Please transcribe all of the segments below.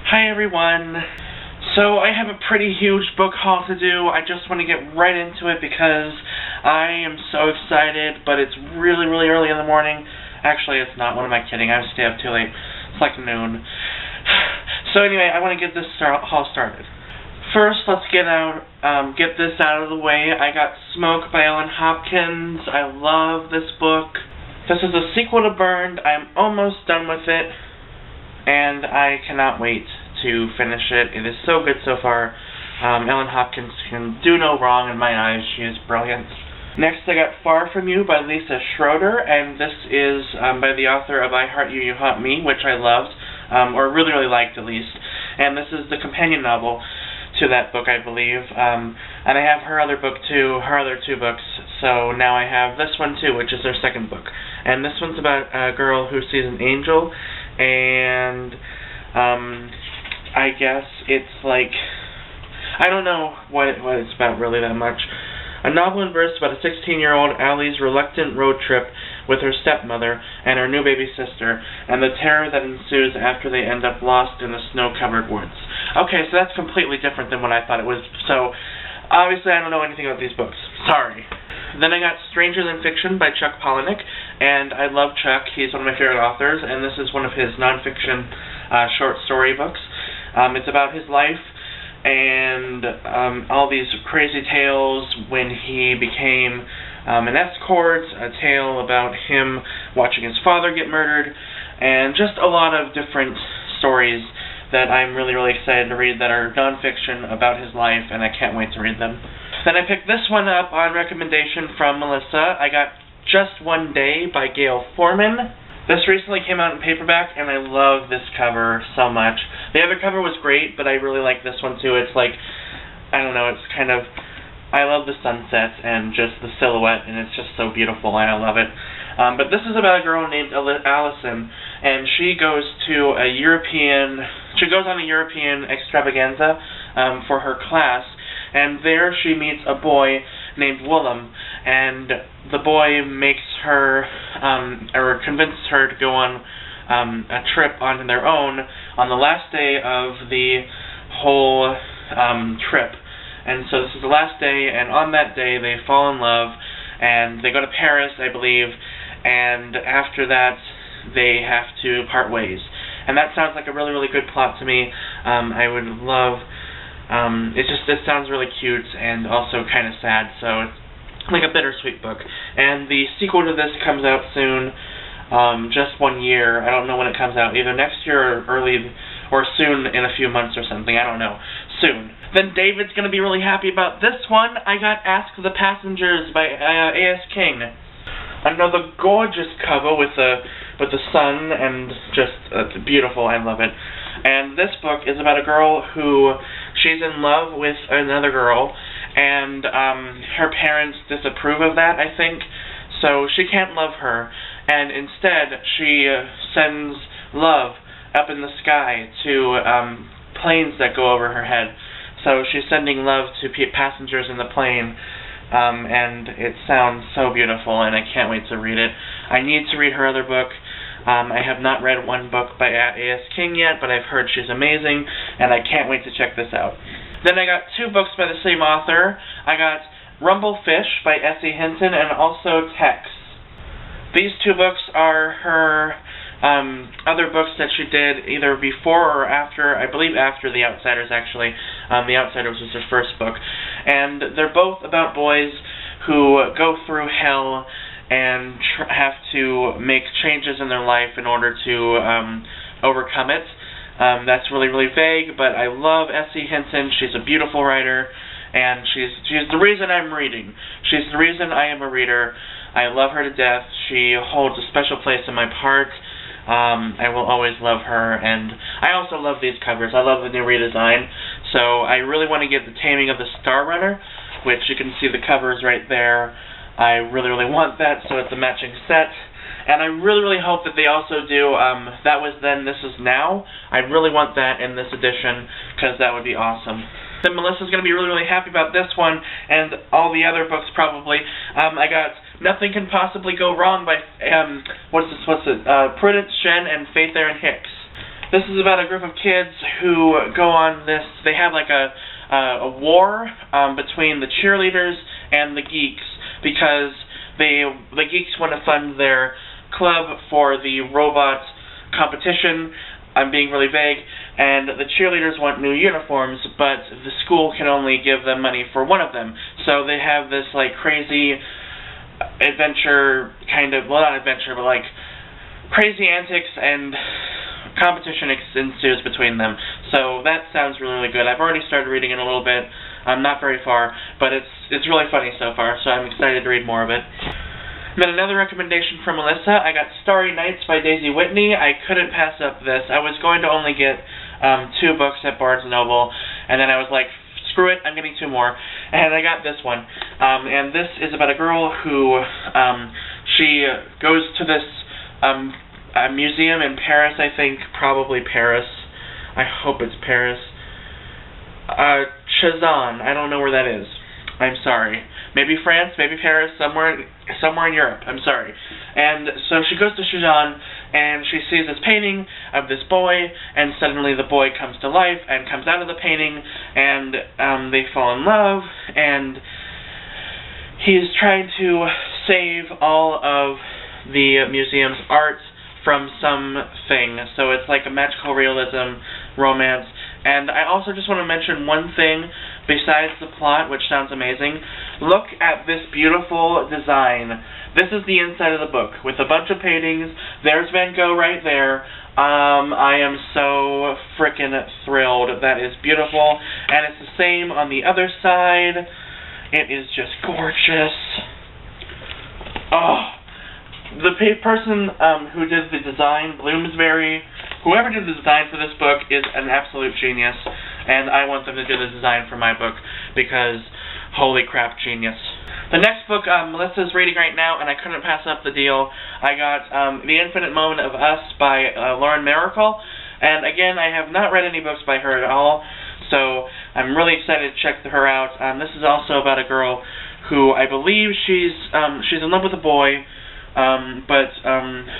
Hi everyone. So I have a pretty huge book haul to do. I just want to get right into it because I am so excited, but it's really early in the morning. Actually, it's not. What am I kidding? I stay up too late. It's like noon. So anyway, I want to get this haul started. First, let's get this out of the way. I got Smoke by Ellen Hopkins. I love this book. This is a sequel to Burned. I'm almost done with it, and I cannot wait to finish it. It is so good so far. Ellen Hopkins can do no wrong in my eyes. She is brilliant. Next, I got Far From You by Lisa Schroeder, and this is by the author of I Heart You, You Haunt Me, which I loved, or really liked at least. And this is the companion novel to that book, I believe. And I have her other book too, her other two books. So now I have this one too, which is her second book. And this one's about a girl who sees an angel, and I guess it's like, I don't know what it's about really that much. A novel in verse about a 16-year-old Allie's reluctant road trip with her stepmother and her new baby sister, and the terror that ensues after they end up lost in the snow-covered woods. Okay, so that's completely different than what I thought it was. So, obviously I don't know anything about these books. Sorry. Then I got Stranger Than Fiction by Chuck Palahniuk, and I love Chuck. He's one of my favorite authors, and this is one of his nonfiction short story books. It's about his life and all these crazy tales when he became an escort, a tale about him watching his father get murdered, and just a lot of different stories that I'm really excited to read that are nonfiction about his life, and I can't wait to read them. Then I picked this one up on recommendation from Melissa. I got Just One Day by Gail Foreman. This recently came out in paperback, and I love this cover so much. The other cover was great, but I really like this one too. It's like, I don't know, it's kind of, I love the sunsets and just the silhouette, and it's just so beautiful, and I love it. But this is about a girl named Allison, and she goes on a European extravaganza for her class, and there she meets a boy named Willem, and the boy makes her, or convinces her to go on a trip on their own on the last day of the whole trip. And so this is the last day, and on that day they fall in love, and they go to Paris, I believe, and after that they have to part ways. And that sounds like a really good plot to me. I would love, it sounds really cute and also kind of sad, so it's like a bittersweet book. And the sequel to this comes out soon, just 1 year. I don't know when it comes out, either next year or soon in a few months or something, I don't know. Soon. Then David's going to be really happy about this one. I got Ask the Passengers by A.S. King. Another gorgeous cover with the sun, and just beautiful. I love it. And this book is about a girl who, she's in love with another girl, and her parents disapprove of that, I think, so she can't love her, and instead she sends love up in the sky to planes that go over her head. So she's sending love to passengers in the plane, and it sounds so beautiful, and I can't wait to read it. I need to read her other book. I have not read one book by A.S. King yet, but I've heard she's amazing, and I can't wait to check this out. Then I got two books by the same author. I got Rumblefish by Essie Hinton, and also Tex. These two books are her other books that she did either before or after, I believe after The Outsiders, actually. The Outsiders was her first book. And they're both about boys who go through hell and have to make changes in their life in order to overcome it. That's really vague, but I love Essie Hinton. She's a beautiful writer, and she's the reason I'm reading. She's the reason I am a reader. I love her to death. She holds a special place in my heart. I will always love her, and I also love these covers. I love the new redesign. So I really want to get The Taming of the Star Runner, which you can see the covers right there. I really want that, so it's a matching set. And I really hope that they also do That Was Then, This Is Now. I really want that in this edition, because that would be awesome. Then Melissa's going to be really happy about this one, and all the other books probably. I got Nothing Can Possibly Go Wrong by, Prudence Shen and Faith Erin Hicks. This is about a group of kids who go on this, they have like a war between the cheerleaders and the geeks, because the geeks want to fund their club for the robot competition. I'm being really vague. And the cheerleaders want new uniforms, but the school can only give them money for one of them. So they have this like crazy adventure kind of, well, not adventure, but like crazy antics and competition ensues between them. So that sounds really, really good. I've already started reading it a little bit. I'm not very far, but it's really funny so far, so I'm excited to read more of it. And then another recommendation from Melissa, I got Starry Nights by Daisy Whitney. I couldn't pass up this. I was going to only get 2 books at Barnes & Noble, and then I was like, screw it, I'm getting 2 more. And I got this one. And this is about a girl who, she goes to this a museum in Paris, I think, probably Paris. I hope it's Paris. Cezanne, I don't know where that is. I'm sorry. Maybe France, maybe Paris, somewhere in Europe. I'm sorry. And so she goes to Cezanne, and she sees this painting of this boy, and suddenly the boy comes to life and comes out of the painting, and they fall in love, and he's trying to save all of the museum's art from something. So it's like a magical realism romance. And I also just want to mention one thing besides the plot, which sounds amazing. Look at this beautiful design. This is the inside of the book, with a bunch of paintings. There's Van Gogh right there. I am so frickin' thrilled. That is beautiful. And it's the same on the other side. It is just gorgeous. Oh, the person who did the design, Bloomsbury, whoever did the design for this book is an absolute genius, and I want them to do the design for my book, because holy crap, genius. The next book Melissa's reading right now, and I couldn't pass up the deal. I got The Infinite Moment of Us by Lauren Miracle, and again, I have not read any books by her at all, so I'm really excited to check her out. This is also about a girl who I believe she's in love with a boy, but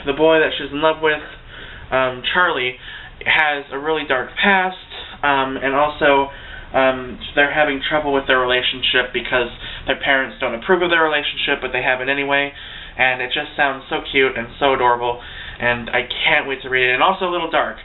the boy that she's in love with, Charlie, has a really dark past, and also they're having trouble with their relationship because their parents don't approve of their relationship, but they have it anyway, and it just sounds so cute and so adorable, and I can't wait to read it, and also a little dark.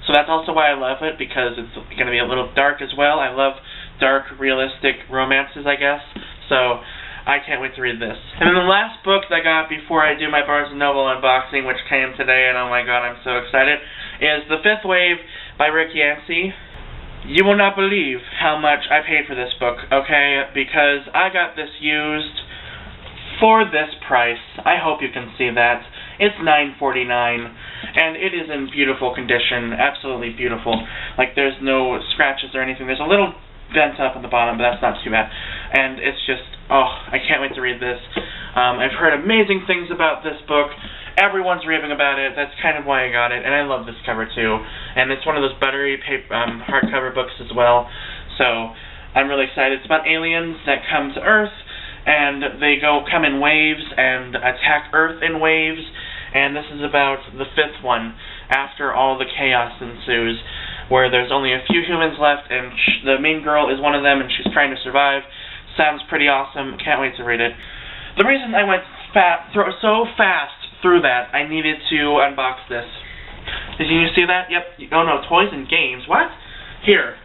So that's also why I love it, because it's going to be a little dark as well. I love dark, realistic romances, I guess, so I can't wait to read this. And then the last book that I got before I do my Barnes & Noble unboxing, which came today, and oh my god, I'm so excited, is The Fifth Wave by Rick Yancey. You will not believe how much I paid for this book, okay? Because I got this used for this price. I hope you can see that. It's $9.49, and it is in beautiful condition, absolutely beautiful. Like, there's no scratches or anything. There's a little dent up at the bottom, but that's not too bad. And it's just, oh, I can't wait to read this. I've heard amazing things about this book. Everyone's raving about it. That's kind of why I got it, and I love this cover too. And it's one of those buttery hardcover books as well. So I'm really excited. It's about aliens that come to Earth, and they come in waves and attack Earth in waves. And this is about the 5th one, after all the chaos ensues, where there's only a few humans left, and the main girl is one of them, and she's trying to survive. Sounds pretty awesome. Can't wait to read it. The reason I went so fast through that, I needed to unbox this. Did you see that? Yep. Oh no, toys and games. What? Here.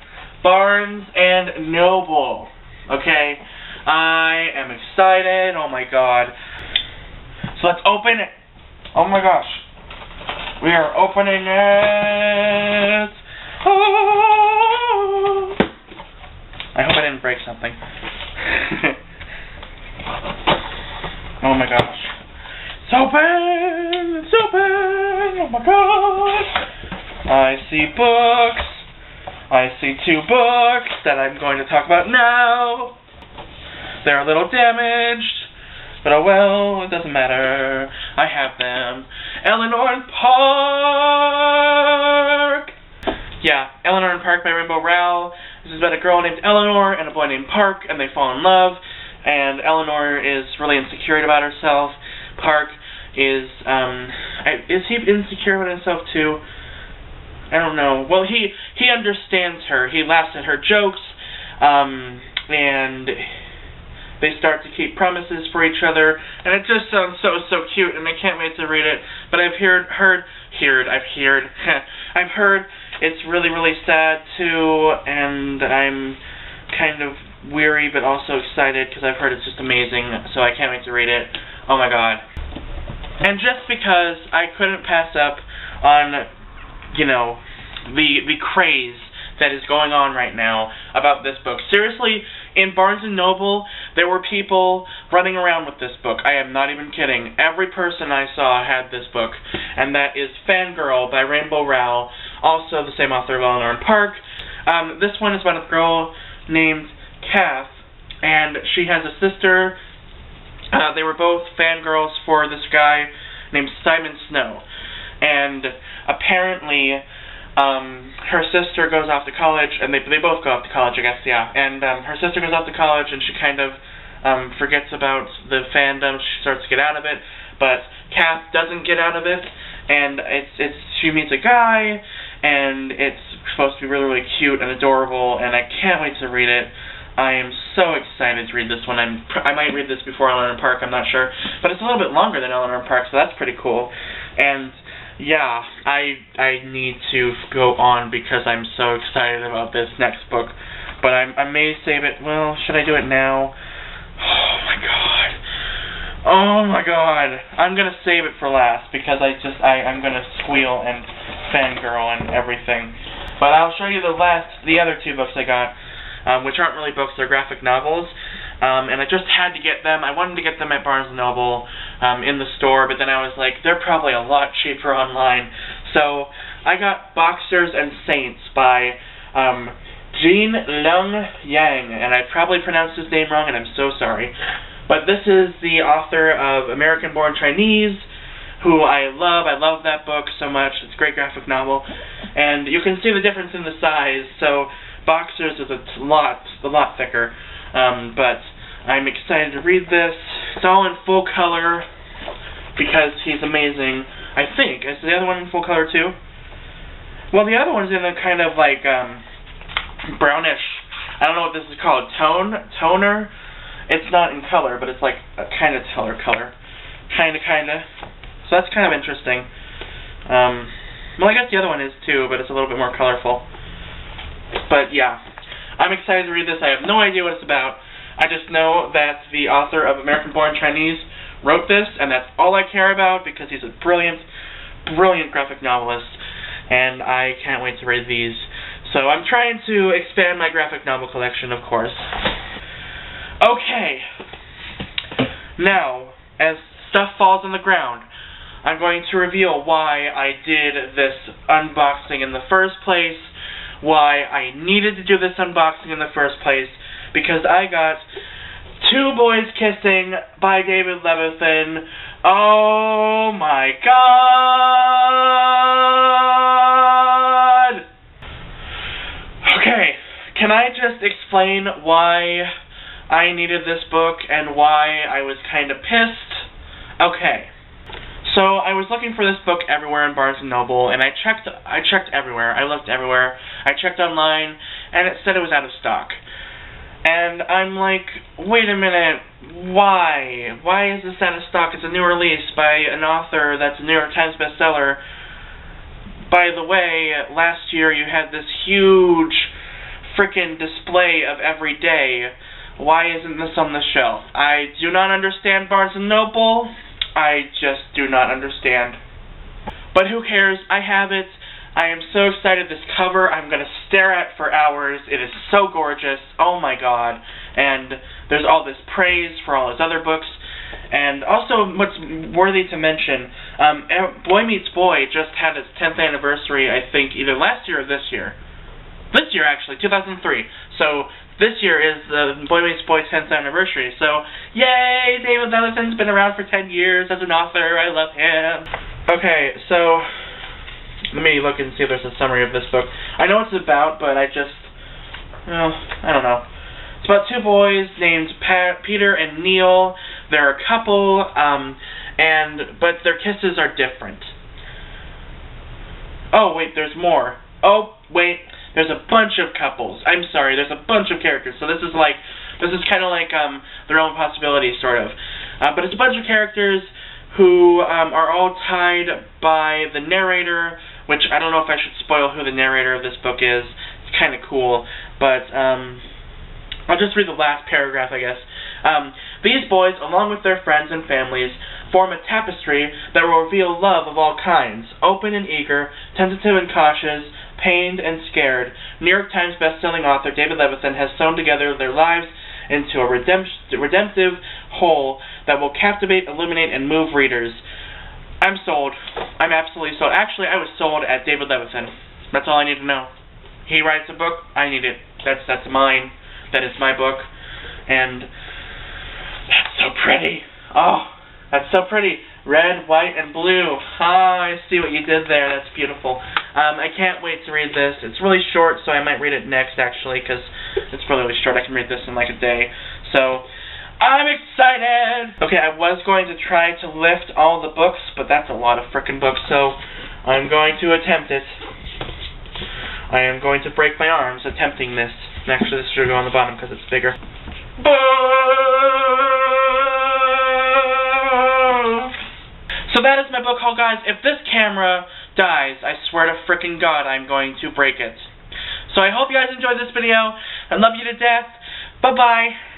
Barnes and Noble. Okay. I am excited. Oh my god. So let's open it. Oh my gosh. We are opening it. Oh. I hope I didn't break something. Oh my gosh. It's open! It's open! Oh my gosh! I see books. I see 2 books that I'm going to talk about now. They're a little damaged, but oh well, it doesn't matter. I have them. Eleanor Park! Yeah, Eleanor Park by Rainbow Rowell. This is about a girl named Eleanor and a boy named Park, and they fall in love. And Eleanor is really insecure about herself. Park is he insecure about himself too? I don't know. Well, he understands her. He laughs at her jokes, and they start to keep promises for each other, and it just sounds so cute, and I can't wait to read it. But I've heard it's really sad too, and I'm kind of weary but also excited because I've heard it's just amazing, so I can't wait to read it. Oh my god. And just because I couldn't pass up on, you know, the craze that is going on right now about this book. Seriously, in Barnes & Noble, there were people running around with this book. I am not even kidding. Every person I saw had this book, and that is Fangirl by Rainbow Rowell, also the same author of Eleanor Park. This one is about a girl named Kath, and she has a sister. They were both fangirls for this guy named Simon Snow, and apparently her sister goes off to college, and they both go off to college, I guess, yeah, and her sister goes off to college, and she kind of forgets about the fandom. She starts to get out of it, but Kath doesn't get out of it, and she meets a guy, and it's supposed to be really cute and adorable, and I can't wait to read it. I am so excited to read this one. I might read this before Eleanor Park, I'm not sure, but it's a little bit longer than Eleanor Park, so that's pretty cool. And yeah, I need to go on because I'm so excited about this next book, but I may save it. Well, should I do it now? Oh my god, I'm gonna save it for last because I'm gonna squeal and fangirl and everything. But I'll show you the other two books I got, which aren't really books, they're graphic novels, and I just had to get them. I wanted to get them at Barnes & Noble in the store, but then I was like, they're probably a lot cheaper online. So I got Boxers and Saints by Jean Lung Yang, and I probably pronounced his name wrong, and I'm so sorry. But this is the author of American-Born Chinese, who I love. I love that book so much. It's a great graphic novel, and you can see the difference in the size. So Boxers is a lot thicker, but I'm excited to read this. It's all in full color because he's amazing. I think. Is the other one in full color too? Well, the other one's in a kind of like brownish, I don't know what this is called, toner? It's not in color, but it's like a kind of color. Kinda. So that's kind of interesting. Well, I guess the other one is too, but it's a little bit more colorful. But yeah, I'm excited to read this. I have no idea what it's about. I just know that the author of American-Born Chinese wrote this, and that's all I care about because he's a brilliant graphic novelist, and I can't wait to read these. So I'm trying to expand my graphic novel collection, of course. Okay. Now, as stuff falls on the ground, I'm going to reveal why I did this unboxing in the first place, why I needed to do this unboxing in the first place, because I got Two Boys Kissing by David Levithan. Oh my god! Okay, can I just explain why I needed this book and why I was kind of pissed? Okay. So I was looking for this book everywhere in Barnes & Noble, and I checked everywhere. I looked everywhere. I checked online, and it said it was out of stock. And I'm like, wait a minute, why? Why is this out of stock? It's a new release by an author that's a New York Times bestseller. By the way, last year you had this huge frickin' display of every day. Why isn't this on the shelf? I do not understand Barnes & Noble. I just do not understand. But who cares? I have it. I am so excited. This cover I'm going to stare at for hours. It is so gorgeous. Oh my god. And there's all this praise for all his other books. And also, what's worthy to mention, Boy Meets Boy just had its 10th anniversary, I think, either last year or this year. This year, actually, 2003. So this year is the Boy Meets Boy 10th anniversary. So, yay! David Levithan's been around for 10 years as an author. I love him. Okay, so let me look and see if there's a summary of this book. I know what it's about, but I don't know. It's about two boys named Peter and Neil. They're a couple, but their kisses are different. Oh, wait, there's more. Oh, wait, there's a bunch of couples. I'm sorry, there's a bunch of characters. So this is kind of like The Realm of Possibility, sort of. But it's a bunch of characters who are all tied by the narrator, which I don't know if I should spoil who the narrator of this book is. It's kind of cool, but I'll just read the last paragraph, I guess. These boys, along with their friends and families, form a tapestry that will reveal love of all kinds, open and eager, tentative and cautious, pained and scared. New York Times best-selling author David Levithan has sewn together their lives into a redemptive whole that will captivate, illuminate, and move readers. I'm sold. I'm absolutely sold. Actually, I was sold at David Levithan. That's all I need to know. He writes a book, I need it. That's mine. That is my book. And that's so pretty. Oh, that's so pretty. Red, white, and blue. Ah, I see what you did there. That's beautiful. I can't wait to read this. It's really short, so I might read it next, actually, because it's really short. I can read this in like a day. So, I'm excited! Okay, I was going to try to lift all the books, but that's a lot of frickin' books, so I'm going to attempt it. I am going to break my arms attempting this. Actually, this should go on the bottom because it's bigger. So that is my book haul, guys. If this camera dies, I swear to frickin' God, I'm going to break it. So I hope you guys enjoyed this video. I love you to death. Bye-bye.